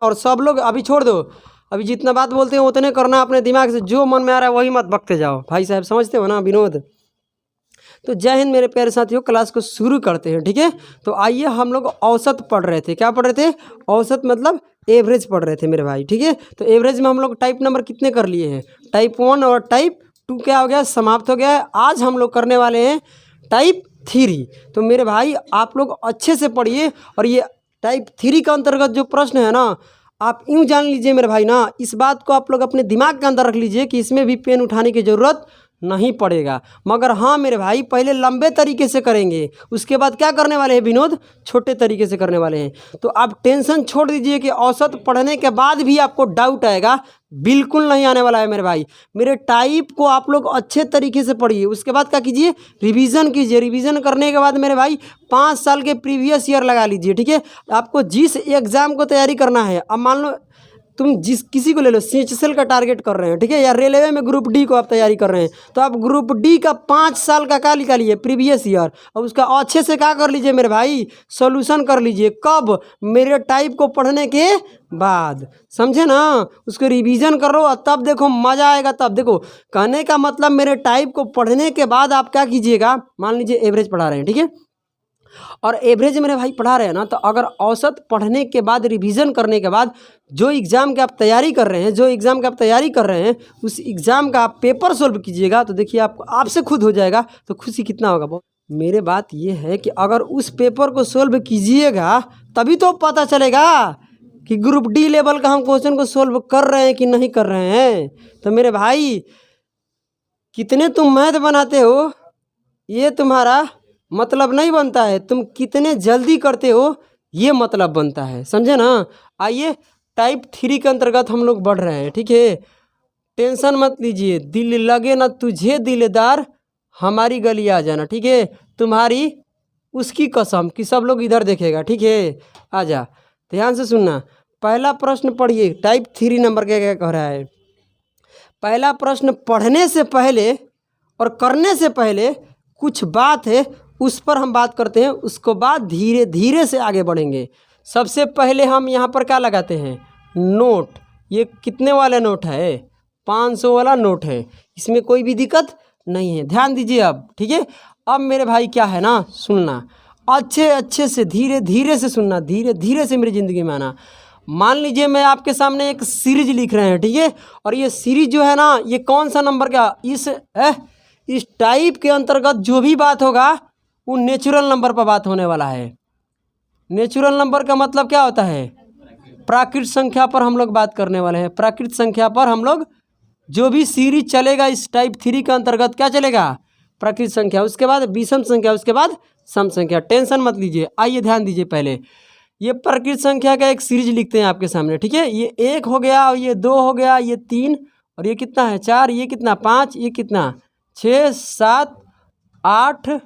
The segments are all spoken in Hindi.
और सब लोग अभी छोड़ दो, अभी जितना बात बोलते हैं उतने करना अपने दिमाग से, जो मन में आ रहा है वही मत बकते जाओ। भाई साहब समझते हो ना विनोद। तो जय हिंद मेरे प्यारे साथियों, क्लास को शुरू करते हैं। ठीक है, तो आइए हम लोग औसत पढ़ रहे थे। क्या पढ़ रहे थे? औसत मतलब एवरेज पढ़ रहे थे मेरे भाई। ठीक है, तो एवरेज में हम लोग टाइप नंबर कितने कर लिए हैं? टाइप 1 और टाइप 2 क्या हो गया? समाप्त हो गया है। आज हम लोग करने वाले हैं टाइप 3। तो मेरे भाई आप लोग अच्छे से पढ़िए, और ये टाइप 3 का अंतर्गत जो प्रश्न है ना, आप यूँ जान लीजिए मेरे भाई ना, इस बात को आप लोग अपने दिमाग के अंदर रख लीजिए कि इसमें भी पेन उठाने की ज़रूरत नहीं पड़ेगा। मगर हाँ मेरे भाई, पहले लंबे तरीके से करेंगे, उसके बाद क्या करने वाले हैं विनोद? छोटे तरीके से करने वाले हैं। तो आप टेंशन छोड़ दीजिए कि औसत पढ़ने के बाद भी आपको डाउट आएगा, बिल्कुल नहीं आने वाला है मेरे भाई। मेरे टाइप को आप लोग अच्छे तरीके से पढ़िए, उसके बाद क्या कीजिए? रिवीजन कीजिए। रिवीजन करने के बाद मेरे भाई 5 साल के प्रीवियस ईयर लगा लीजिए। ठीक है, आपको जिस एग्ज़ाम को तैयारी करना है, अब मान लो तुम जिस किसी को ले लो, CHSL का टारगेट कर रहे हैं, ठीक है, या रेलवे में ग्रुप डी को आप तैयारी कर रहे हैं, तो आप ग्रुप डी का 5 साल का क्या निकालिए? प्रीवियस ईयर, और उसका अच्छे से क्या कर लीजिए मेरे भाई? सॉल्यूशन कर लीजिए। कब? मेरे टाइप को पढ़ने के बाद, समझे ना? उसको रिवीजन करो और तब देखो मज़ा आएगा। तब देखो, कहने का मतलब मेरे टाइप को पढ़ने के बाद आप क्या कीजिएगा? मान लीजिए एवरेज पढ़ा रहे हैं, ठीक है, और एवरेज मेरे भाई पढ़ा रहे हैं ना, तो अगर औसत पढ़ने के बाद रिवीजन करने के बाद जो एग्ज़ाम के आप तैयारी कर रहे हैं, उस एग्ज़ाम का आप पेपर सोल्व कीजिएगा, तो देखिए आपको आपसे खुद हो जाएगा, तो खुशी कितना होगा। बहुत मेरे बात ये है कि अगर उस पेपर को सोल्व कीजिएगा तभी तो पता चलेगा कि ग्रुप डी लेवल का हम क्वेश्चन को सोल्व कर रहे हैं कि नहीं कर रहे हैं। तो मेरे भाई कितने तुम मैथ बनाते हो ये तुम्हारा मतलब नहीं बनता है, तुम कितने जल्दी करते हो ये मतलब बनता है, समझे ना? आइए टाइप 3 के अंतर्गत हम लोग बढ़ रहे हैं। ठीक है, टेंशन मत लीजिए, दिल लगे ना तुझे दिलदार, हमारी गली आ जाना। ठीक है, तुम्हारी उसकी कसम कि सब लोग इधर देखेगा। ठीक है, आ जा, ध्यान से सुनना। पहला प्रश्न पढ़िए, टाइप 3 नंबर क्या क्या कह रहा है। पहला प्रश्न, पढ़ने से पहले और करने से पहले कुछ बात है, उस पर हम बात करते हैं, उसको बाद धीरे धीरे से आगे बढ़ेंगे। सबसे पहले हम यहाँ पर क्या लगाते हैं? नोट। ये कितने वाला नोट है? 500 वाला नोट है, इसमें कोई भी दिक्कत नहीं है। ध्यान दीजिए अब, ठीक है। अब मेरे भाई क्या है ना, सुनना अच्छे से, धीरे धीरे से सुनना, धीरे धीरे से मेरी ज़िंदगी में आना। मान लीजिए मैं आपके सामने एक सीरीज लिख रहे हैं, ठीक है, और ये सीरीज जो है ना, ये कौन सा नंबर का? इस टाइप के अंतर्गत जो भी बात होगा वो नेचुरल नंबर पर बात होने वाला है। नेचुरल नंबर का मतलब क्या होता है? प्राकृत संख्या पर हम लोग बात करने वाले हैं। प्राकृत संख्या पर हम लोग जो भी सीरीज चलेगा इस टाइप 3 के अंतर्गत क्या चलेगा? प्राकृत संख्या, उसके बाद विषम संख्या, उसके बाद सम संख्या। टेंशन मत लीजिए, आइए ध्यान दीजिए। पहले ये प्राकृत संख्या का एक सीरीज लिखते हैं आपके सामने, ठीक है। ये 1 हो गया, और ये 2 हो गया, ये 3, और ये कितना है? 4, ये कितना? 5, ये कितना? 6, 7, 8,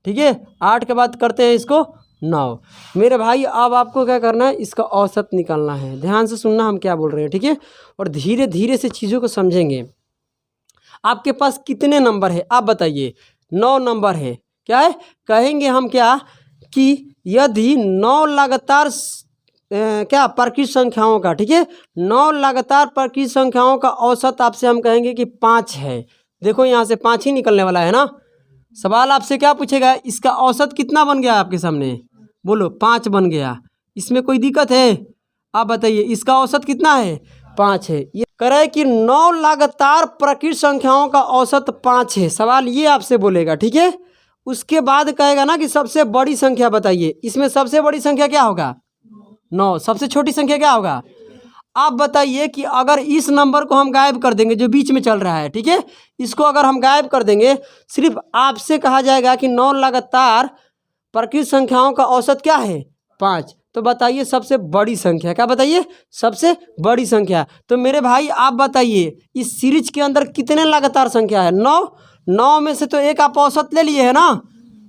ठीक है। 8 के बाद करते हैं इसको 9। मेरे भाई अब आपको क्या करना है? इसका औसत निकालना है। ध्यान से सुनना हम क्या बोल रहे हैं, ठीक है, और धीरे धीरे से चीज़ों को समझेंगे। आपके पास कितने नंबर है आप बताइए? 9 नंबर है। क्या है? कहेंगे हम क्या कि यदि 9 लगातार क्या प्राकृत संख्याओं का, ठीक है, 9 लगातार प्राकृत संख्याओं का औसत आपसे हम कहेंगे कि 5 है। देखो यहाँ से 5 ही निकलने वाला है ना। सवाल आपसे क्या पूछेगा? इसका औसत कितना बन गया आपके सामने? बोलो 5 बन गया। इसमें कोई दिक्कत है? आप बताइए, इसका औसत कितना है? 5 है। ये करे कि 9 लगातार प्राकृत संख्याओं का औसत 5 है। सवाल ये आपसे बोलेगा, ठीक है। उसके बाद कहेगा ना कि सबसे बड़ी संख्या बताइए। इसमें सबसे बड़ी संख्या क्या होगा? 9। सबसे छोटी संख्या क्या होगा? आप बताइए कि अगर इस नंबर को हम गायब कर देंगे जो बीच में चल रहा है, ठीक है, इसको अगर हम गायब कर देंगे, सिर्फ आपसे कहा जाएगा कि 9 लगातार प्राकृत संख्याओं का औसत क्या है? 5। तो बताइए सबसे बड़ी संख्या क्या? बताइए सबसे बड़ी संख्या। तो मेरे भाई आप बताइए इस सीरीज के अंदर कितने लगातार संख्या है? 9। 9 में से तो एक आप औसत ले लिए है ना,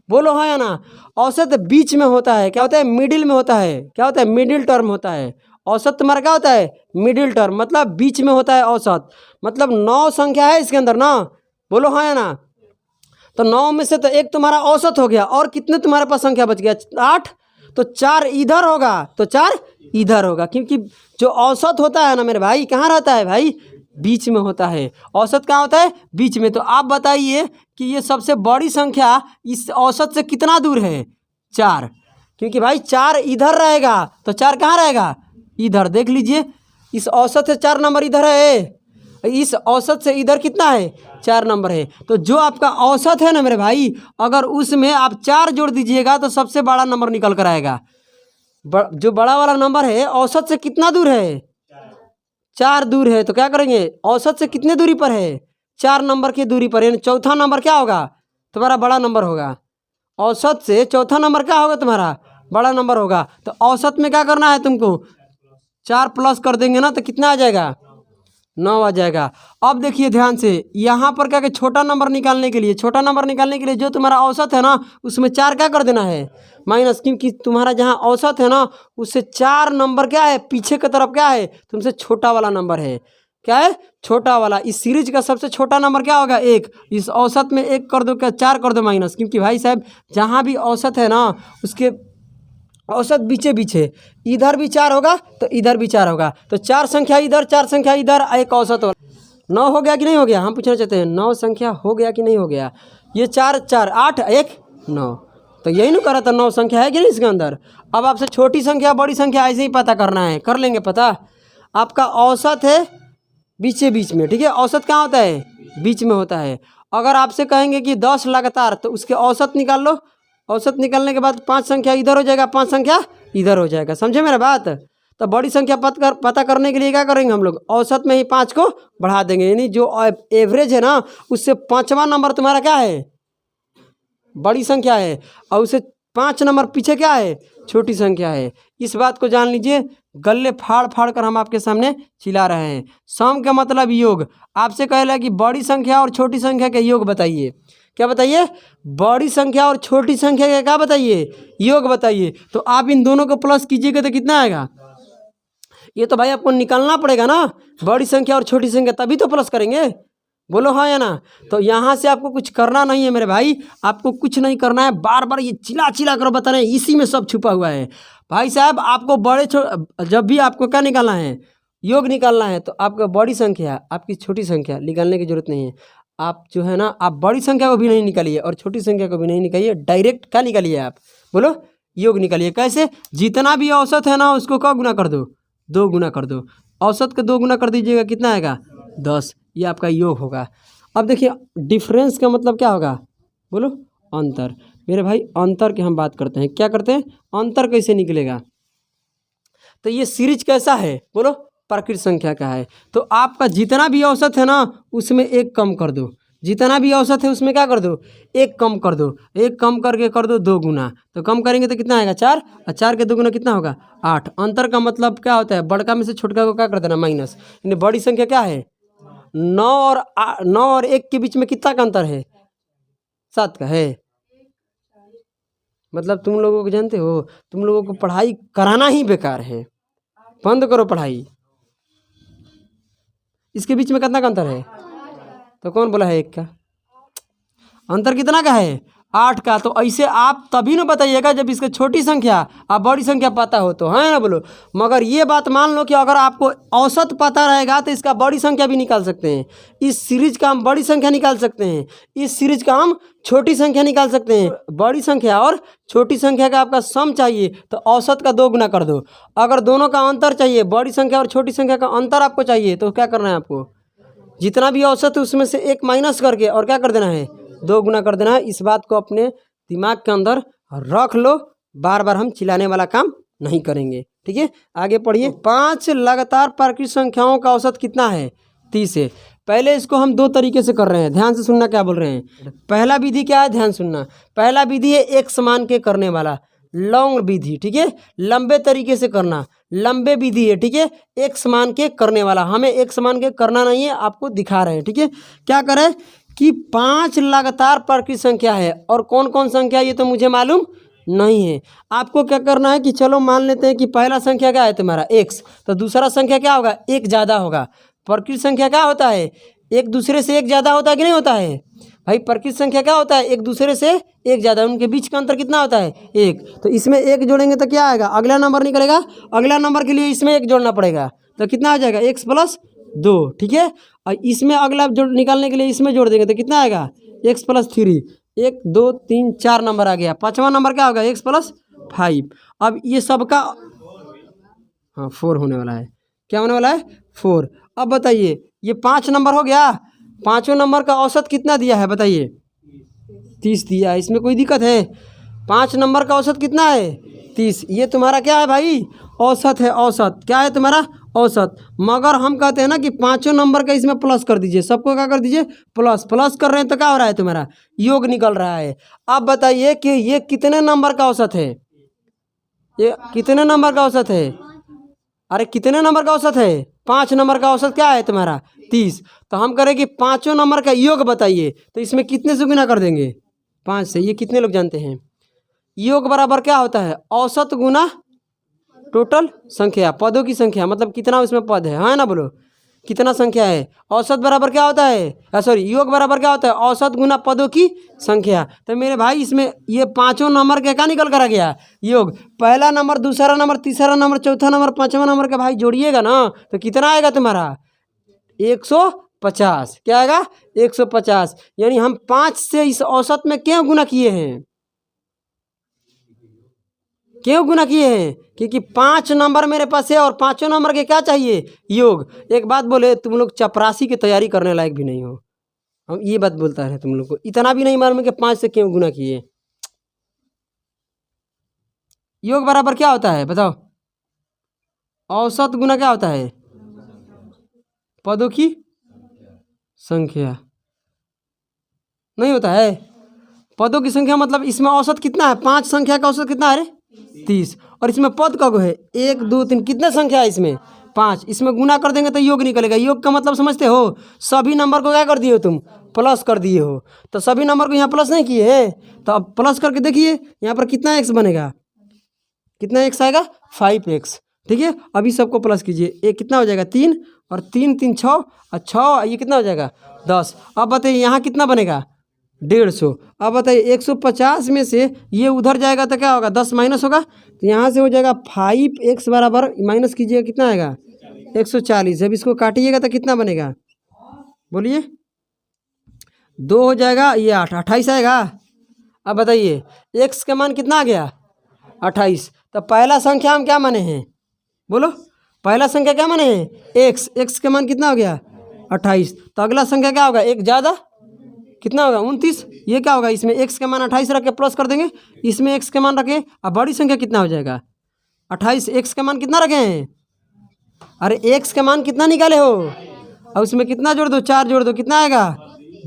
बोलो हाँ या ना। औसत बीच में होता है, क्या होता है? मिडिल में होता है। क्या होता है? मिडिल टर्म होता है। औसत तुम्हारा क्या होता है? मिडिल टर्म, मतलब बीच में होता है औसत। मतलब 9 संख्या है इसके अंदर ना, बोलो हाँ या ना। तो 9 में से तो एक तुम्हारा औसत हो गया, और कितने तुम्हारे पास संख्या बच गया? 8। तो 4 इधर होगा, तो 4 इधर होगा, क्योंकि जो औसत होता है ना मेरे भाई कहाँ रहता है भाई, बीच में होता है। औसत कहाँ होता है, बीच में। तो आप बताइए कि ये सबसे बड़ी संख्या इस औसत से कितना दूर है, 4, क्योंकि भाई 4 इधर रहेगा तो 4 कहाँ रहेगा, इधर। देख लीजिए इस औसत से 4 नंबर इधर है, इस औसत से इधर कितना है, 4 नंबर है। तो जो आपका औसत है ना मेरे भाई, अगर उसमें आप 4 जोड़ दीजिएगा तो सबसे बड़ा नंबर निकल कर आएगा। जो बड़ा वाला नंबर है औसत से कितना दूर है, 4 दूर है। तो क्या करेंगे, औसत से कितने दूरी पर है, 4 नंबर की दूरी पर, यानी चौथा नंबर क्या होगा, तुम्हारा बड़ा नंबर होगा। औसत से चौथा नंबर क्या होगा, तुम्हारा बड़ा नंबर होगा। तो औसत में क्या करना है तुमको, 4 प्लस कर देंगे ना तो कितना आ जाएगा, 9 आ जाएगा। अब देखिए ध्यान से, यहाँ पर क्या कि छोटा नंबर निकालने के लिए, छोटा नंबर निकालने के लिए जो तुम्हारा औसत है ना उसमें 4 क्या कर देना है, माइनस, क्योंकि तुम्हारा जहाँ औसत है ना उससे 4 नंबर क्या है, पीछे की तरफ क्या है, तुमसे छोटा वाला नंबर है। क्या है, छोटा वाला। इस सीरीज का सबसे छोटा नंबर क्या होगा, 1। इस औसत में 1 कर दो, क्या 4 कर दो माइनस, क्योंकि भाई साहब जहाँ भी औसत है ना उसके औसत बीचे बीचे, इधर भी 4 होगा तो इधर भी 4 होगा। तो 4 संख्या इधर, 4 संख्या इधर, एक औसत हो। 9 हो गया कि नहीं हो गया, हम पूछना चाहते हैं 9 संख्या हो गया कि नहीं हो गया। ये 4 4 8 1 9, तो यही ना करा था, 9 संख्या है कि नहीं इसके अंदर। अब आपसे छोटी संख्या बड़ी संख्या ऐसे ही पता करना है, कर लेंगे पता। आपका औसत है बीचे बीच में, ठीक है। औसत कहाँ होता है, बीच में होता है। अगर आपसे कहेंगे कि 10 लगातार, तो उसके औसत निकाल लो। औसत निकालने के बाद 5 संख्या इधर हो जाएगा, 5 संख्या इधर हो जाएगा। समझे मेरा बात। तो बड़ी संख्या पता करने के लिए क्या करेंगे हम लोग, औसत में ही 5 को बढ़ा देंगे, यानी जो एवरेज है ना उससे 5वां नंबर तुम्हारा क्या है, बड़ी संख्या है, और उससे 5 नंबर पीछे क्या है, छोटी संख्या है। इस बात को जान लीजिए। गले फाड़ फाड़ कर हम आपके सामने चिल्ला रहे हैं। सम का मतलब योग। आपसे कहेला कि बड़ी संख्या और छोटी संख्या के योग बताइए। क्या बताइए, बड़ी संख्या और छोटी संख्या का क्या बताइए, योग बताइए। तो आप इन दोनों को प्लस कीजिएगा तो कितना आएगा, ये तो भाई आपको निकालना पड़ेगा ना, बड़ी संख्या और छोटी संख्या, तभी तो प्लस करेंगे। बोलो हाँ या ना। तो यहाँ से आपको कुछ करना नहीं है मेरे भाई, आपको कुछ नहीं करना है। बार बार ये चिल्ला चिल्ला कर बता रहे हैं, इसी में सब छुपा हुआ है भाई साहब। आपको जब भी आपको क्या निकालना है, योग निकालना है, तो आपका बड़ी संख्या आपकी छोटी संख्या निकालने की जरूरत नहीं है। आप जो है ना, आप बड़ी संख्या को भी नहीं निकालिए और छोटी संख्या को भी नहीं निकालिए, डायरेक्ट क्या निकालिए आप, बोलो योग निकालिए। कैसे, जितना भी औसत है ना उसको क्या गुना कर दो, 2 गुना कर दो। औसत का 2 गुना कर दीजिएगा, कितना आएगा, 10। ये आपका योग होगा। अब देखिए डिफरेंस का मतलब क्या होगा, बोलो अंतर। मेरे भाई अंतर की हम बात करते हैं, क्या करते हैं, अंतर कैसे निकलेगा। तो ये सीरीज कैसा है, बोलो प्राकृत संख्या का है। तो आपका जितना भी औसत है ना उसमें 1 कम कर दो, जितना भी औसत है उसमें क्या कर दो, 1 कम कर दो। 1 कम करके कर दो 2 गुना, तो कम करेंगे तो कितना आएगा, 4, और 4 के 2 गुना कितना होगा, 8। अंतर का मतलब क्या होता है, बड़का में से छोटका को क्या कर देना, माइनस। यानी बड़ी संख्या क्या है, 9 और 1 के बीच में कितना का अंतर है, 7 का है। मतलब तुम लोगों को जानते हो, तुम लोगों को पढ़ाई कराना ही बेकार है, बंद करो पढ़ाई। इसके बीच में कितना का अंतर है, तो कौन बोला है 1 का, अंतर कितना का है, 8 का। तो ऐसे आप तभी ना बताइएगा जब इसका छोटी संख्या आप बड़ी संख्या पता हो तो, है ना बोलो। मगर ये बात मान लो कि अगर आपको औसत पता रहेगा तो इसका बड़ी संख्या भी निकाल सकते हैं। इस सीरीज का हम बड़ी संख्या निकाल सकते हैं, इस सीरीज का हम छोटी संख्या निकाल सकते हैं। बड़ी संख्या और छोटी संख्या का आपका सम चाहिए तो औसत का 2 गुना कर दो। अगर दोनों का अंतर चाहिए, बड़ी संख्या और छोटी संख्या का अंतर आपको चाहिए, तो क्या करना है आपको, जितना भी औसत है उसमें से 1 माइनस करके और क्या कर देना है, 2 गुना कर देना है। इस बात को अपने दिमाग के अंदर रख लो, बार बार हम चिल्लाने वाला काम नहीं करेंगे, ठीक है। आगे पढ़िए। 5 लगातार प्राकृत संख्याओं का औसत कितना है, 30 है। पहले इसको हम 2 तरीके से कर रहे हैं, ध्यान से सुनना क्या बोल रहे हैं। पहला विधि क्या है, ध्यान सुनना। पहला विधि है एक समान के करने वाला, लॉन्ग विधि, ठीक है, लंबे तरीके से करना, लंबे विधि है, ठीक है। एक समान के करने वाला, हमें एक समान के करना नहीं है, आपको दिखा रहे हैं, ठीक है। क्या करें कि 5 लगातार प्राकृत संख्या है, और कौन कौन संख्या ये तो मुझे मालूम नहीं है। आपको क्या करना है कि चलो मान लेते हैं कि पहला संख्या क्या है तुम्हारा x, तो दूसरा संख्या क्या होगा, 1 ज़्यादा होगा। प्राकृत संख्या क्या होता है, एक दूसरे से 1 ज़्यादा होता है कि नहीं होता है भाई प्रकृत संख्या क्या होता है, एक दूसरे से एक ज़्यादा, उनके बीच का अंतर कितना होता है, एक। तो इसमें एक जोड़ेंगे तो क्या आएगा, अगला नंबर निकलेगा, अगला नंबर के लिए इसमें एक जोड़ना पड़ेगा, तो कितना आ जाएगा x + 2, ठीक है। और इसमें अगला जोड़ निकालने के लिए इसमें जोड़ देंगे तो कितना आएगा, x + 3, 1 2 3 4 नंबर आ गया। पाँचवा नंबर क्या होगा, x + 5। अब ये सबका हाँ 4 होने वाला है, क्या होने वाला है, 4। अब बताइए ये 5 नंबर हो गया, पाँचों नंबर का औसत कितना दिया है बताइए, 30 दिया है। इसमें कोई दिक्कत है, 5 नंबर का औसत कितना है, 30। ये तुम्हारा क्या है भाई, औसत है, औसत क्या है तुम्हारा, औसत। मगर हम कहते हैं ना कि पाँचों नंबर का इसमें प्लस कर दीजिए, सबको क्या कर दीजिए, प्लस। प्लस कर रहे हैं तो क्या हो रहा है, तुम्हारा योग निकल रहा है। अब बताइए कि ये कितने नंबर का औसत है, ये कितने नंबर का औसत है, अरे कितने नंबर का औसत है, 5 नंबर का औसत क्या है तुम्हारा, 30। तो हम करें कि पाँचों नंबर का योग बताइए, तो इसमें कितने से गुना कर देंगे, 5 से। ये कितने लोग जानते हैं, योग बराबर क्या होता है, औसत गुना टोटल संख्या, पदों की संख्या, मतलब कितना उसमें पद है ना, बोलो कितना संख्या है। औसत बराबर क्या होता है, सॉरी योग बराबर क्या होता है, औसत गुना पदों की संख्या। तो मेरे भाई इसमें ये पाँचों नंबर के क्या निकल कर आ गया, योग। पहला नंबर, दूसरा नंबर, तीसरा नंबर, चौथा नंबर, पाँचवा नंबर का भाई जोड़िएगा ना तो कितना आएगा तुम्हारा, 150। क्या आएगा, 150। यानी हम 5 से इस औसत में क्यों गुना किए हैं, क्यों गुना किए हैं, क्योंकि 5 नंबर मेरे पास है और पाँचों नंबर के क्या चाहिए, योग। एक बात बोले, तुम लोग चपरासी की तैयारी करने लायक भी नहीं हो, हम ये बात बोलता है तुम लोग को, इतना भी नहीं मालूम कि 5 से क्यों गुना किए। योग बराबर क्या होता है बताओ, औसत गुना क्या होता है, पदों की संख्या। नहीं होता है, पदों की संख्या मतलब इसमें औसत कितना है, 5 संख्या का औसत कितना है, 30। और इसमें पद का है 1 2 3, कितने संख्या है इसमें, 5। इसमें गुना कर देंगे तो योग निकलेगा। योग का मतलब समझते हो, सभी नंबर को क्या कर दिए हो तुम, प्लस कर दिए हो। तो सभी नंबर को यहाँ प्लस नहीं किए हैं, तो अब प्लस करके देखिए यहाँ पर कितना एक्स बनेगा, कितना एक्स आएगा, 5x, ठीक है। अभी सबको प्लस कीजिए, एक कितना हो जाएगा, 3 और 3 3 6 और 6, ये कितना हो जाएगा, 10। अब बताइए यहाँ कितना बनेगा, 150। अब बताइए 150 में से ये उधर जाएगा तो क्या होगा, 10 माइनस होगा, तो यहाँ से हो जाएगा 5x बराबर, माइनस कीजिएगा कितना आएगा, 140। जब इसको काटिएगा तो कितना बनेगा, बोलिए, 2 हो जाएगा, ये 8 28 आएगा। अब बताइए x का मान कितना आ गया, 28। तो पहला संख्या हम क्या माने हैं, बोलो पहला संख्या क्या माने हैं, x का मान कितना हो गया, 28। तो अगला संख्या क्या होगा, एक ज़्यादा, कितना होगा, 29। ये क्या होगा, इसमें x का मान 28 रख के प्लस कर देंगे, इसमें x का मान रखें। अब बड़ी संख्या कितना हो जाएगा, 28, x का मान कितना रखे हैं, अरे x का मान कितना निकाले हो, और उसमें कितना जोड़ दो, 4 जोड़ दो, कितना आएगा,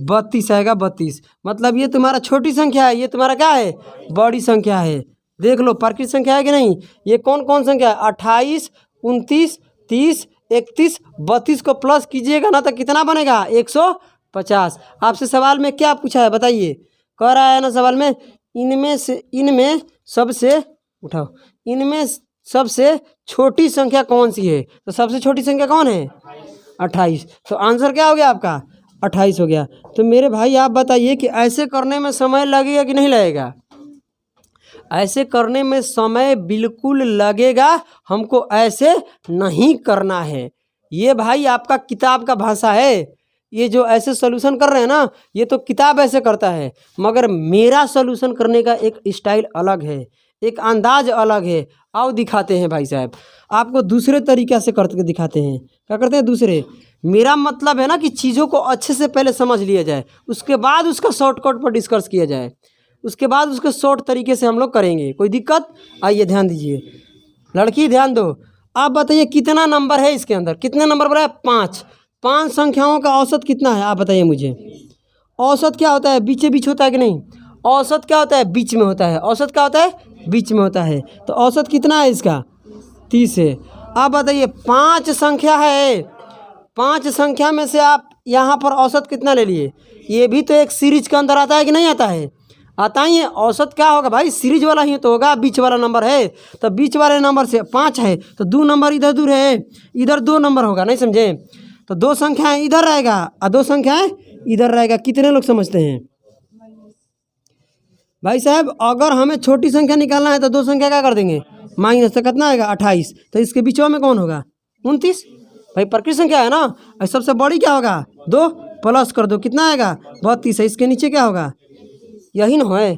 32 आएगा, 32। मतलब ये तुम्हारा छोटी संख्या है, ये तुम्हारा क्या है, बड़ी संख्या है। देख लो प्रकृत संख्या है कि नहीं, ये कौन कौन संख्या है, 28 29 30 31 32 को प्लस कीजिएगा ना तो कितना बनेगा, 150। आपसे सवाल में क्या पूछा है बताइए, कह रहा है ना सवाल में, इनमें सबसे उठाओ, इनमें सबसे छोटी संख्या कौन सी है, तो सबसे छोटी संख्या कौन है, 28। तो आंसर क्या हो गया आपका, 28 हो गया। तो मेरे भाई आप बताइए कि ऐसे करने में समय लगेगा कि नहीं लगेगा, ऐसे करने में समय बिल्कुल लगेगा, हमको ऐसे नहीं करना है। ये भाई आपका किताब का भाषा है, ये जो ऐसे सॉल्यूशन कर रहे हैं ना, ये तो किताब ऐसे करता है, मगर मेरा सॉल्यूशन करने का एक स्टाइल अलग है, एक अंदाज अलग है। आओ दिखाते हैं भाई साहब, आपको दूसरे तरीक़े से करके दिखाते हैं। क्या करते हैं दूसरे, मेरा मतलब है ना कि चीज़ों को अच्छे से पहले समझ लिया जाए, उसके बाद उसका शॉर्टकट पर डिस्कस किया जाए, उसके बाद उसके शॉर्ट तरीके से हम लोग करेंगे। कोई दिक्कत, आइए ध्यान दीजिए, लड़की ध्यान दो। आप बताइए कितना नंबर है इसके अंदर, कितने नंबर बोला है, 5। 5 संख्याओं का औसत कितना है, आप बताइए मुझे। औसत क्या होता है, बीचे बीच होता है कि नहीं, औसत क्या होता है, बीच में होता है। औसत क्या होता है, बीच में होता है। तो औसत कितना है इसका, 30 है। आप बताइए 5 संख्या है, 5 संख्या में से आप यहाँ पर औसत कितना ले लिए, ये भी तो एक सीरीज के अंदर आता है कि नहीं आता है, आता ही है। औसत क्या होगा भाई, सीरीज वाला ही तो होगा, बीच वाला नंबर है, तो बीच वाले नंबर से 5 है तो 2 नंबर इधर दूर है, इधर 2 नंबर होगा, नहीं समझे। तो 2 संख्याएं इधर रहेगा और 2 संख्याएं इधर रहेगा। कितने लोग समझते हैं, भाई साहब अगर हमें छोटी संख्या निकालना है तो दो संख्या क्या कर देंगे माइनस, तो कितना आएगा 28। तो इसके बीचों में कौन होगा 29। भाई प्रकृत संख्या है ना, और सबसे बड़ी क्या होगा 2 प्लस कर दो कितना आएगा 32 है। इसके नीचे क्या होगा यही ना है,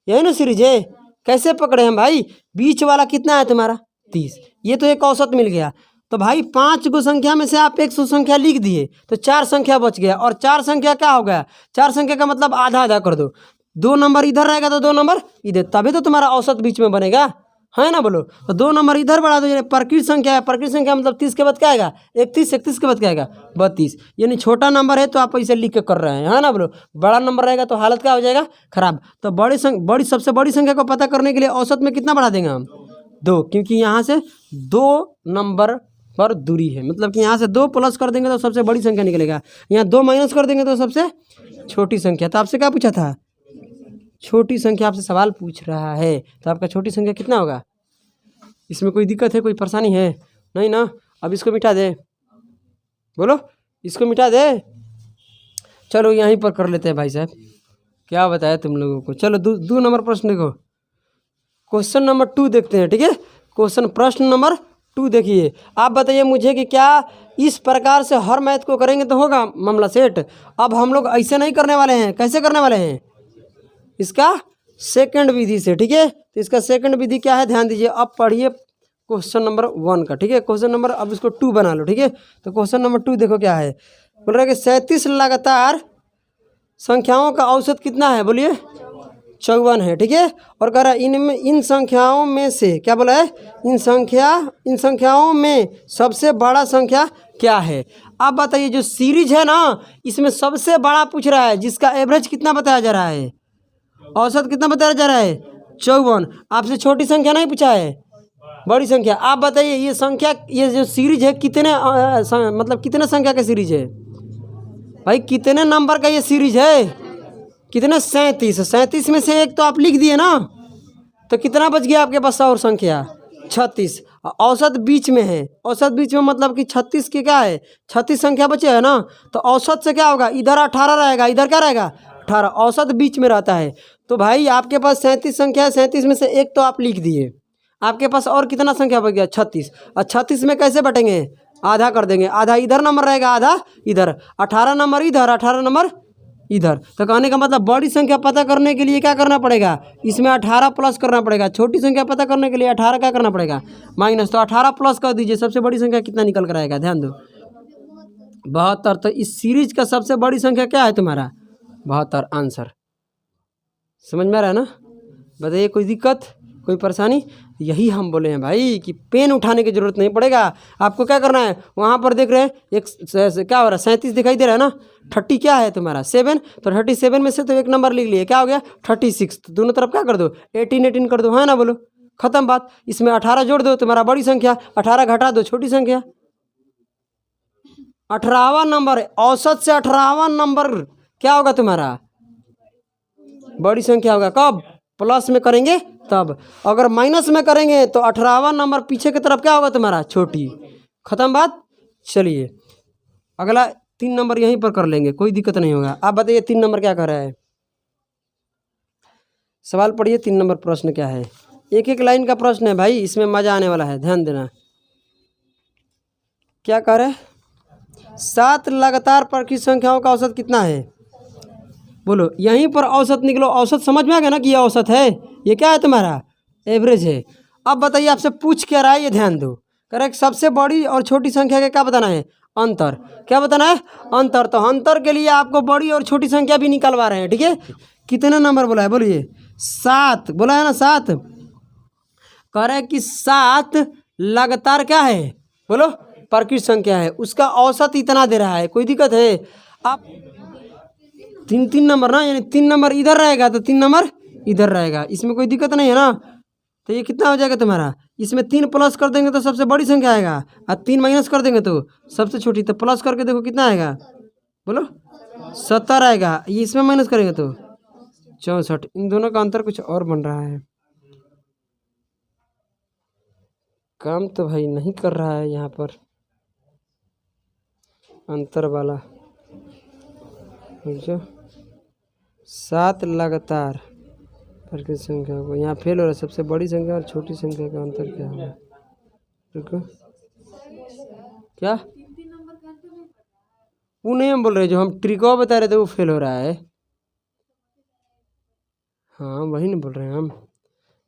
यही ना सीरीज है। कैसे पकड़े हम भाई, बीच वाला कितना है तुम्हारा 30, ये तो एक औसत मिल गया। तो भाई 5 गो संख्या में से आप 100 संख्या लिख दिए तो 4 संख्या बच गया, और 4 संख्या क्या हो गया 4 संख्या का मतलब आधा आधा कर दो, 2 नंबर इधर रहेगा तो 2 नंबर इधर, तभी तो तुम्हारा औसत बीच में बनेगा, है ना बोलो। तो 2 नंबर इधर बढ़ा दो, प्रकृत संख्या है, प्रकृत संख्या मतलब 30 के बाद क्या आएगा 31, 31 के बाद क्या आएगा 32। यानी छोटा नंबर है तो आप इसे लिख के कर रहे हैं, है ना बोलो। बड़ा नंबर रहेगा तो हालत क्या हो जाएगा खराब। तो बड़ी सबसे बड़ी संख्या को पता करने के लिए औसत में कितना बढ़ा देंगे हम 2, क्योंकि यहाँ से 2 नंबर पर दूरी है, मतलब कि यहाँ से 2 प्लस कर देंगे तो सबसे बड़ी संख्या निकलेगा, यहाँ 2 माइनस कर देंगे तो सबसे छोटी संख्या। तो आपसे क्या पूछा था छोटी संख्या, आपसे सवाल पूछ रहा है, तो आपका छोटी संख्या कितना होगा। इसमें कोई दिक्कत है, कोई परेशानी है नहीं ना। अब इसको मिटा दे, बोलो इसको मिटा दे। चलो यहीं पर कर लेते हैं भाई साहब, क्या बताया तुम लोगों को। चलो 2 नंबर प्रश्न देखो, क्वेश्चन नंबर 2 देखते हैं, ठीक है। क्वेश्चन प्रश्न नंबर 2 देखिए। आप बताइए मुझे कि क्या इस प्रकार से हर मैथ को करेंगे तो होगा मामला सेट। अब हम लोग ऐसे नहीं करने वाले हैं, कैसे करने वाले हैं इसका सेकंड विधि से, ठीक है। तो इसका सेकंड विधि क्या है ध्यान दीजिए। अब पढ़िए क्वेश्चन नंबर 1 का, ठीक है। क्वेश्चन नंबर अब इसको 2 बना लो, ठीक है। तो क्वेश्चन नंबर 2 देखो क्या है, बोल रहा है कि 37 लगातार संख्याओं का औसत कितना है, बोलिए 54 है, ठीक है। और कह रहा है इनमें इन संख्याओं में से क्या बोला है इन संख्याओं में सबसे बड़ा संख्या क्या है। अब बताइए जो सीरीज है ना इसमें सबसे बड़ा पूछ रहा है, जिसका एवरेज कितना बताया जा रहा है, औसत कितना बताया जा रहा है 54। आपसे छोटी संख्या नहीं पूछा है, बड़ी संख्या। आप बताइए ये संख्या, ये जो सीरीज है कितने मतलब कितने संख्या का सीरीज है भाई, कितने नंबर का ये सीरीज है, कितने 37। 37 में से एक तो आप लिख दिए ना, तो कितना बच गया आपके पास और संख्या 36। औसत बीच में है, औसत बीच में मतलब कि 36 के क्या है 36 संख्या बचे है ना, तो औसत से क्या होगा इधर 18 रहेगा, इधर क्या रहेगा 18, औसत बीच में रहता है। तो भाई आपके पास 37 संख्या है, 37 में से एक तो आप लिख दिए, आपके पास और कितना संख्या बच गया 36। और 36 में कैसे बटेंगे आधा कर देंगे, आधा इधर नंबर रहेगा आधा इधर, 18 नंबर इधर 18 नंबर इधर। तो कहने का मतलब बड़ी संख्या पता करने के लिए क्या करना पड़ेगा इसमें 18 प्लस करना पड़ेगा, छोटी संख्या पता करने के लिए 18 क्या करना पड़ेगा माइनस। तो 18 प्लस कर दीजिए, सबसे बड़ी संख्या कितना निकल कर आएगा ध्यान दो 72। तो इस सीरीज का सबसे बड़ी संख्या क्या है तुम्हारा 72, आंसर समझ में आ रहा है ना। बताइए कोई दिक्कत कोई परेशानी। यही हम बोले हैं भाई कि पेन उठाने की जरूरत नहीं पड़ेगा, आपको क्या करना है वहाँ पर देख रहे हैं एक क्या हो रहा है 37 दिखाई दे रहा है ना, 30 क्या है तुम्हारा 7, तो 37 में से तो एक नंबर लिख लिए क्या हो गया 36। तो दोनों तरफ क्या कर दो 18 18 कर दो, है ना बोलो खत्म बात। इसमें 18 जोड़ दो तुम्हारा बड़ी संख्या, 18 घटा दो छोटी संख्या। 18वां नंबर है, औसत से 18वां नंबर क्या होगा तुम्हारा बड़ी संख्या होगा। कब प्लस में करेंगे तब, अगर माइनस में करेंगे तो 18वां नंबर पीछे की तरफ क्या होगा तुम्हारा छोटी, खत्म बात। चलिए अगला 3 नंबर यहीं पर कर लेंगे, कोई दिक्कत नहीं होगा। आप बताइए 3 नंबर क्या कर रहा है, सवाल पढ़िए 3 नंबर प्रश्न क्या है। एक एक लाइन का प्रश्न है भाई, इसमें मजा आने वाला है, ध्यान देना। क्या कह रहे हैं 7 लगातार प्रकृत संख्याओं का औसत कितना है, बोलो यहीं पर औसत निकलो। औसत समझ में आ गया ना कि ये औसत है, ये क्या है तुम्हारा एवरेज है। अब बताइए आपसे पूछ क्या रहा है, ये ध्यान दो। करेक्ट, सबसे बड़ी और छोटी संख्या का क्या बताना है अंतर, क्या बताना है अंतर। तो अंतर के लिए आपको बड़ी और छोटी संख्या भी निकलवा रहे हैं, ठीक है। कितने नंबर बोला है बोलिए 7 बोला है ना 7। कह रहे हैं कि 7 लगातार क्या है बोलो प्रकृत संख्या है, उसका औसत इतना दे रहा है, कोई दिक्कत है। आप 3 नंबर ना, यानी 3 नंबर इधर रहेगा तो 3 नंबर इधर रहेगा, इसमें कोई दिक्कत नहीं है ना। तो ये कितना हो जाएगा तुम्हारा, इसमें 3 प्लस कर देंगे तो सबसे बड़ी संख्या आएगा, और 3 माइनस कर देंगे तो सबसे छोटी। तो प्लस करके देखो कितना आएगा बोलो 70 आएगा, ये इसमें माइनस करेंगे तो 64। इन दोनों का अंतर कुछ और बन रहा है, काम तो भाई नहीं कर रहा है यहाँ पर अंतर वाला। जो 7 लगातार प्रकृत संख्या को यहाँ फेल हो रहा है। सबसे बड़ी संख्या और छोटी संख्या का अंतर क्या होगा? रुको, क्या वो नहीं हम बोल रहे, जो हम ट्रिको बता रहे थे वो फेल हो रहा है। हाँ वही नहीं बोल रहे हैं हम।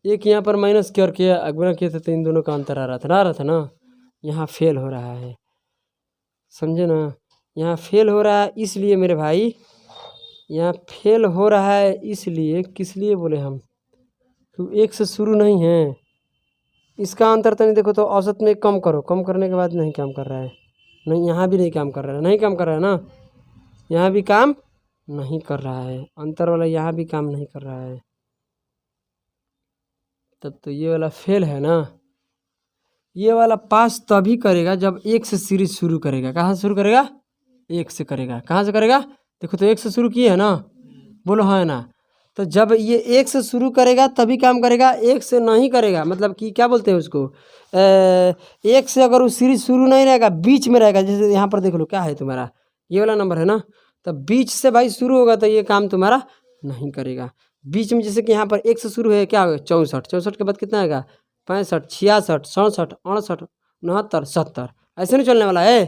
एक यहाँ पर माइनस क्यों किया, अगुना किया था तो इन दोनों का अंतर आ रहा था ना। यहाँ फेल हो रहा है, समझे ना। यहाँ फेल हो रहा है इसलिए मेरे भाई, यहाँ फेल हो रहा है इसलिए, किस लिए बोले हम, क्योंकि एक से शुरू नहीं है। इसका अंतर तो नहीं, देखो तो औसत में कम करो, कम करने के बाद नहीं काम कर रहा है। नहीं, यहाँ भी नहीं काम कर रहा है, नहीं काम कर रहा है ना, यहाँ भी काम नहीं कर रहा है। अंतर वाला यहाँ भी काम नहीं कर रहा है, तब तो ये वाला फेल है ना। ये वाला पास तभी करेगा जब एक से सीरीज शुरू करेगा। कहाँ से शुरू करेगा? एक से करेगा। कहाँ से करेगा? देखो तो एक से शुरू किए है ना, बोलो हाँ है ना। तो जब ये एक से शुरू करेगा तभी काम करेगा, एक से नहीं करेगा मतलब कि क्या बोलते हैं उसको, एक से अगर वो सीरीज शुरू नहीं रहेगा, बीच में रहेगा, जैसे यहाँ पर देख लो क्या है तुम्हारा, ये वाला नंबर है ना, तो बीच से भाई शुरू होगा तो ये काम तुम्हारा नहीं करेगा। बीच में जैसे कि यहाँ पर एक से शुरू है, क्या होगा 64, 64 के बाद कितना आएगा 65, 66, 67, 68, 69, 70, ऐसे नहीं चलने वाला है।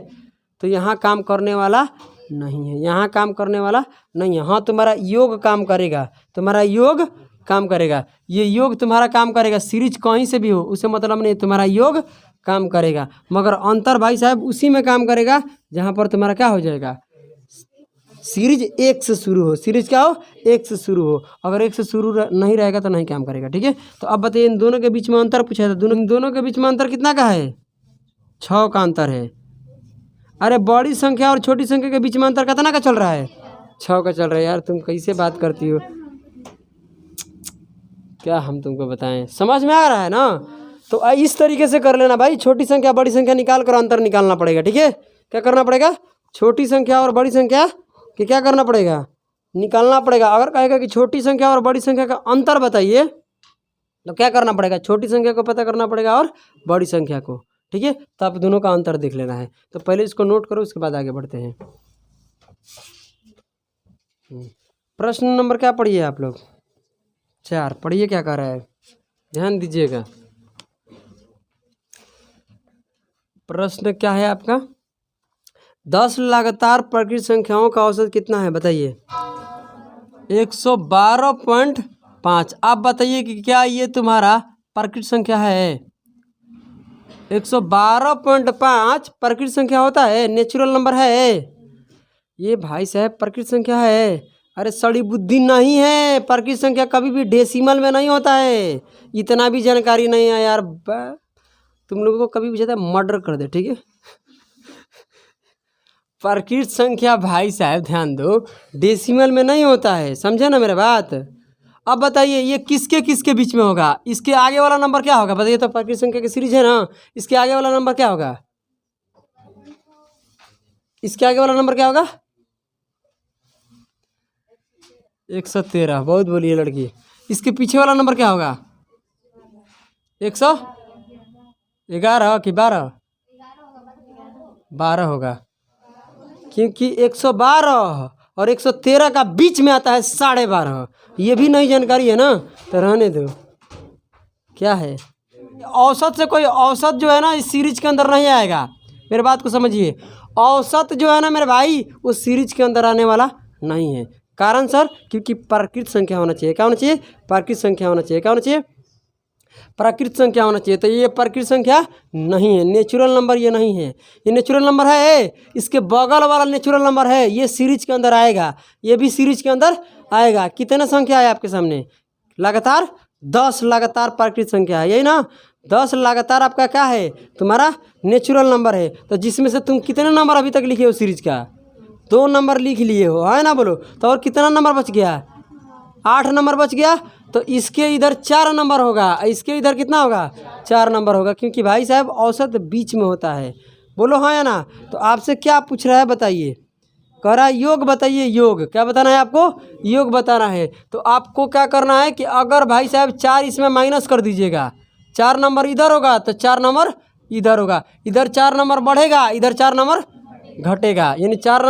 तो यहाँ काम करने वाला नहीं है, यहाँ काम करने वाला नहीं है। हाँ तुम्हारा योग काम करेगा, तुम्हारा योग काम करेगा, ये योग तुम्हारा काम करेगा, सीरीज कहीं से भी हो उसे मतलब नहीं, तुम्हारा योग काम करेगा। मगर अंतर भाई साहब उसी में काम करेगा जहाँ पर तुम्हारा क्या हो जाएगा, सीरीज एक से शुरू हो। सीरीज क्या हो? एक से शुरू हो। अगर एक से शुरू नहीं रहेगा तो नहीं काम करेगा। ठीक है, तो अब बताइए इन दोनों के बीच में अंतर पूछा था, दोनों के बीच में अंतर कितना का है? 6 का अंतर है। अरे बड़ी संख्या और छोटी संख्या के बीच में अंतर कितना का चल रहा है? 6 का चल रहा है। यार तुम कैसे बात करती हो, क्या हम तुमको बताएं, समझ में आ रहा है ना। तो इस तरीके से कर लेना भाई, छोटी संख्या बड़ी संख्या निकाल कर अंतर निकालना पड़ेगा। ठीक है, क्या करना पड़ेगा? छोटी संख्या और बड़ी संख्या कि क्या करना पड़ेगा? निकालना पड़ेगा। अगर कहेगा कि छोटी संख्या और बड़ी संख्या का अंतर बताइए तो क्या करना पड़ेगा? छोटी संख्या को पता करना पड़ेगा और बड़ी संख्या को। ठीक है, तो आप दोनों का अंतर देख लेना है। तो पहले इसको नोट करो, उसके बाद आगे बढ़ते हैं। प्रश्न नंबर क्या पढ़िए आप लोग? 4 पढ़िए, क्या कह रहा है, ध्यान दीजिएगा। प्रश्न क्या है आपका? 10 लगातार प्रकृत संख्याओं का औसत कितना है बताइए? 112.5। आप बताइए कि क्या ये तुम्हारा प्रकृत संख्या है? 112.5 प्रकृत संख्या होता है, नेचुरल नंबर है ये भाई साहब, प्रकृत संख्या है। अरे सड़ी बुद्धि नहीं है, प्रकृत संख्या कभी भी डेसिमल में नहीं होता है। इतना भी जानकारी नहीं है यार, तुम लोगों को कभी भी ज़्यादा मर्डर कर दे। ठीक है, प्रकृत संख्या भाई साहब ध्यान दो, डेसिमल में नहीं होता है, समझे ना मेरा बात। अब बताइए ये किसके किसके बीच में होगा? इसके आगे वाला नंबर क्या होगा बताइए? तो प्रकृत संख्या की सीरीज है ना, इसके आगे वाला नंबर क्या होगा? इसके आगे वाला नंबर क्या होगा? 113। बहुत बोलिए लड़की। इसके पीछे वाला नंबर क्या होगा? 111 कि 12? 12 होगा, क्योंकि 112 और 113 का बीच में आता है 12.5। ये भी नई जानकारी है ना, तो रहने दो। क्या है औसत से, कोई औसत जो है ना इस सीरीज के अंदर नहीं आएगा। मेरे बात को समझिए, औसत जो है ना मेरे भाई वो सीरीज के अंदर आने वाला नहीं है। कारण सर, क्योंकि प्रकृत संख्या होना चाहिए। क्या होना चाहिए? प्रकृत संख्या होना चाहिए। क्या होना चाहिए? प्रकृत संख्या होना चाहिए। तो ये प्रकृत संख्या नहीं है, नेचुरल नंबर ये नहीं है। ये नेचुरल नंबर है, इसके बगल वाला नेचुरल नंबर है, ये सीरीज के अंदर आएगा, ये भी सीरीज के अंदर आएगा। कितने संख्या है आपके सामने? लगातार 10 लगातार प्रकृत संख्या है, यही ना। 10 लगातार आपका क्या है? तुम्हारा नेचुरल नंबर है। तो जिसमें से तुम कितने नंबर अभी तक लिखे हो सीरीज का? 2 नंबर लिख लिए हो, है ना, बोलो। तो और कितना नंबर बच गया? 8 नंबर बच गया। तो इसके इधर 4 नंबर होगा, इसके इधर कितना होगा? 4 नंबर होगा, क्योंकि भाई साहब औसत बीच में होता है। बोलो हाँ या ना। तो आपसे क्या पूछ रहा है बताइए? कह रहा है योग बताइए, योग। क्या बताना है आपको? योग बताना है। तो आपको क्या करना है कि अगर भाई साहब 4 इसमें माइनस कर दीजिएगा, 4 नंबर इधर होगा तो 4 नंबर इधर होगा, इधर 4 नंबर बढ़ेगा, इधर 4 नंबर घटेगा, यानी 4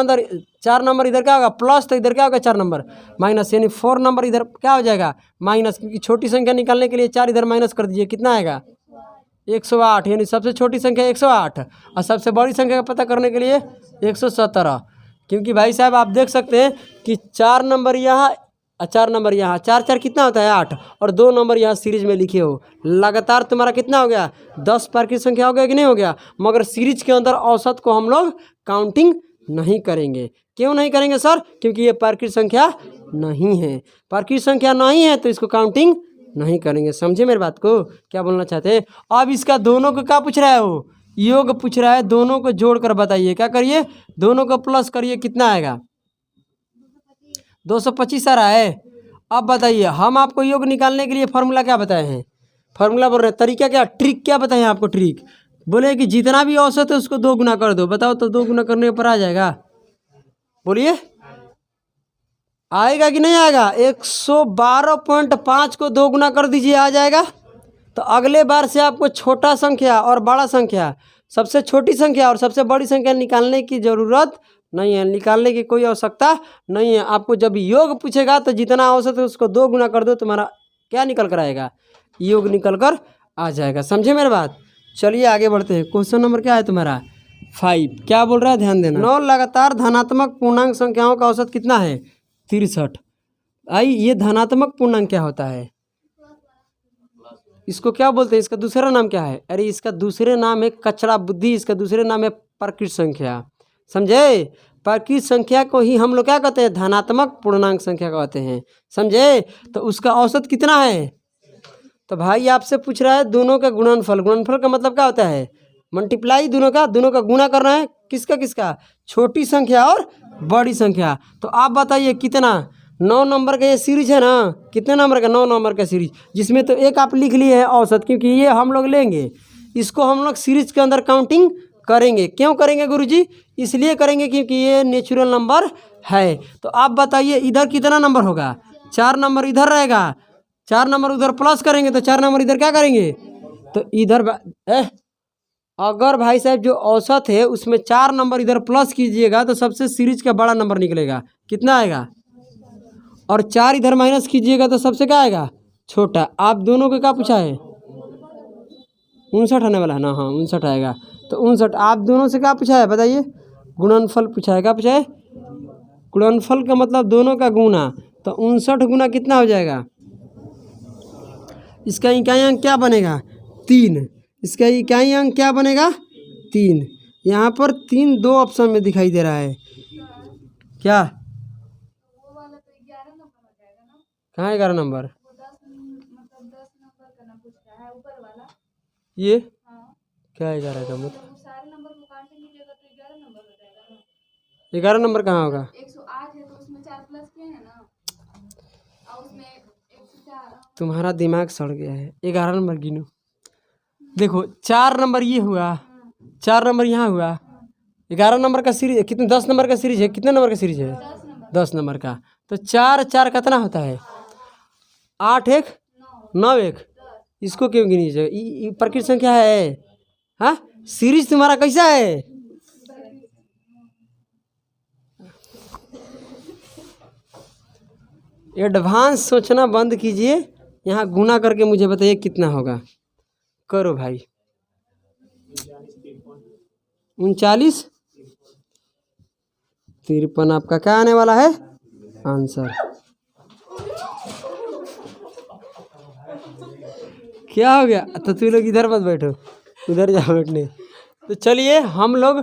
नंबर इधर क्या होगा प्लस, तो इधर क्या होगा 4 नंबर माइनस, यानी 4 नंबर इधर क्या हो जाएगा माइनस, क्योंकि छोटी संख्या निकालने के लिए 4 इधर माइनस कर दीजिए, कितना आएगा 108, यानी सबसे छोटी संख्या 108 और सबसे बड़ी संख्या का पता करने के लिए 117, क्योंकि भाई साहब आप देख सकते हैं कि 4 नंबर यहाँ और 4 नंबर यहाँ, 4 4 कितना होता है 8, और 2 नंबर यहाँ सीरीज में लिखे हो, लगातार तुम्हारा कितना हो गया 10 प्राकृत संख्या हो गया कि नहीं हो गया। मगर सीरीज के अंदर औसत को हम लोग काउंटिंग नहीं करेंगे। क्यों नहीं करेंगे सर? क्योंकि ये प्राकृत संख्या नहीं है, प्राकृत संख्या नहीं है तो इसको काउंटिंग नहीं करेंगे। समझे मेरी बात को, क्या बोलना चाहते हैं? अब इसका दोनों को क्या पूछ रहा है, वो योग पूछ रहा है, दोनों को जोड़कर बताइए, क्या करिए दोनों को प्लस करिए, कितना आएगा 225 आ रहा है। अब बताइए हम आपको योग निकालने के लिए फार्मूला क्या बताए हैं, फार्मूला बोल रहे हैं, तरीका क्या, ट्रिक क्या बताए हैं आपको, ट्रिक बोले कि जितना भी औसत है उसको 2 गुना कर दो। बताओ तो 2 गुना करने पर आ जाएगा, बोलिए आएगा कि नहीं आएगा? 112.5 को 2 गुना कर दीजिए, आ जाएगा। तो अगले बार से आपको छोटा संख्या और बड़ा संख्या, सबसे छोटी संख्या और सबसे बड़ी संख्या निकालने की ज़रूरत नहीं है, निकालने की कोई आवश्यकता नहीं है। आपको जब योग पूछेगा तो जितना औसत है उसको 2 गुना कर दो, तुम्हारा क्या निकल कर आएगा, योग निकल कर आ जाएगा। समझे मेरी बात? चलिए आगे बढ़ते हैं। क्वेश्चन नंबर क्या है तुम्हारा 5, क्या बोल रहा है ध्यान देना। 9 लगातार धनात्मक पूर्णांक संख्याओं का औसत कितना है 63। आई ये धनात्मक पूर्णांक क्या होता है, इसको क्या बोलते हैं, इसका दूसरा नाम क्या है? अरे इसका दूसरे नाम है कचरा बुद्धि, इसका दूसरे नाम है प्राकृत संख्या। समझे? प्राकृत संख्या को ही हम लोग क्या कहते हैं, धनात्मक पूर्णांक संख्या कहते हैं। समझे? तो उसका औसत कितना है? तो भाई आपसे पूछ रहा है दोनों का गुणनफल, गुणनफल का मतलब क्या होता है मल्टीप्लाई, दोनों का गुणा करना है, किसका किसका, छोटी संख्या और बड़ी संख्या। तो आप बताइए कितना, 9 नंबर का ये सीरीज है ना, कितने नंबर का 9 नंबर का सीरीज, जिसमें तो एक आप लिख लिए है औसत, क्योंकि ये हम लोग लेंगे, इसको हम लोग सीरीज के अंदर काउंटिंग करेंगे। क्यों करेंगे गुरुजी? इसलिए करेंगे क्योंकि ये नेचुरल नंबर है। तो आप बताइए इधर कितना नंबर होगा, 4 नंबर इधर रहेगा, 4 नंबर उधर प्लस करेंगे तो 4 नंबर इधर क्या करेंगे, तो इधर अगर भाई साहब जो औसत है उसमें 4 नंबर इधर प्लस कीजिएगा तो सबसे सीरीज का बड़ा नंबर निकलेगा, कितना आएगा, और 4 इधर माइनस कीजिएगा तो सबसे क्या आएगा छोटा। आप दोनों को क्या पूछा है 59 आने वाला है ना, हाँ 59 आएगा। तो 59 आप दोनों से क्या पूछा है बताइए, गुणनफल पूछा है। क्या पूछा है? गुणनफल का मतलब दोनों का गुना, तो 59 गुना कितना हो जाएगा, इसका इकाई अंक क्या बनेगा 3, इसका इकाई अंक क्या बनेगा 3। यहाँ पर 3 2 ऑप्शन में दिखाई दे रहा है, क्या कहाँ 11 नंबर, ये क्या 11 का मतलब 11 नंबर कहाँ होगा, 108 है तो उसमें 4 प्लस किए हैं ना, और उसमें 104। तुम्हारा दिमाग सड़ गया है। 11 नंबर गिनो, देखो 4 नंबर ये हुआ, 4 नंबर यहाँ हुआ, 11 नंबर का सीरीज कितने, 10 नंबर का सीरीज है, कितने नंबर का सीरीज है 10 नंबर का। तो 4 4 कितना होता है 8 1 9 1, इसको क्यों गिनीजिए, प्रकृत संख्या है। हाँ सीरीज तुम्हारा कैसा है, एडवांस सोचना बंद कीजिए, यहाँ गुना करके मुझे बताइए कितना होगा, करो भाई 39 53 आपका क्या आने वाला है आंसर। क्या हो गया, तो तुम लोग इधर मत बैठो, उधर जाओ बैठने। तो चलिए हम लोग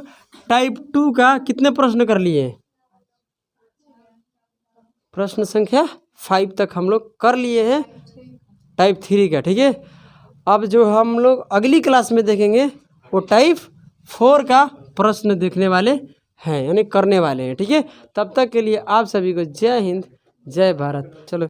टाइप 2 का कितने प्रश्न कर लिए, प्रश्न संख्या 5 तक हम लोग कर लिए हैं टाइप 3 का, ठीक है। अब जो हम लोग अगली क्लास में देखेंगे वो टाइप 4 का प्रश्न देखने वाले हैं, यानी करने वाले हैं, ठीक है। तब तक के लिए आप सभी को जय हिंद जय भारत। चलो।